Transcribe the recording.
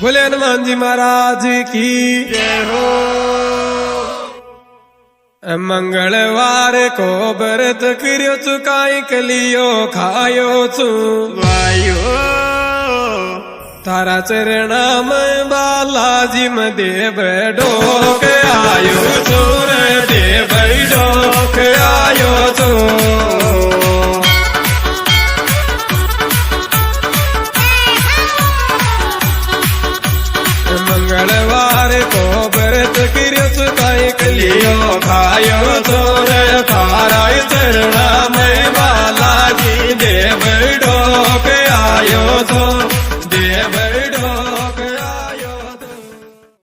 बोले हनुमान जी महाराज की जय हो। मंगलवार को व्रत करियो छु काई कलियो खायो छु वायो तारा चरणा में बालाजी में देव डोक आयो छु रे देव डोक आयो छु। मंगलवार को व्रत करियो छु काई कलियो खायो छु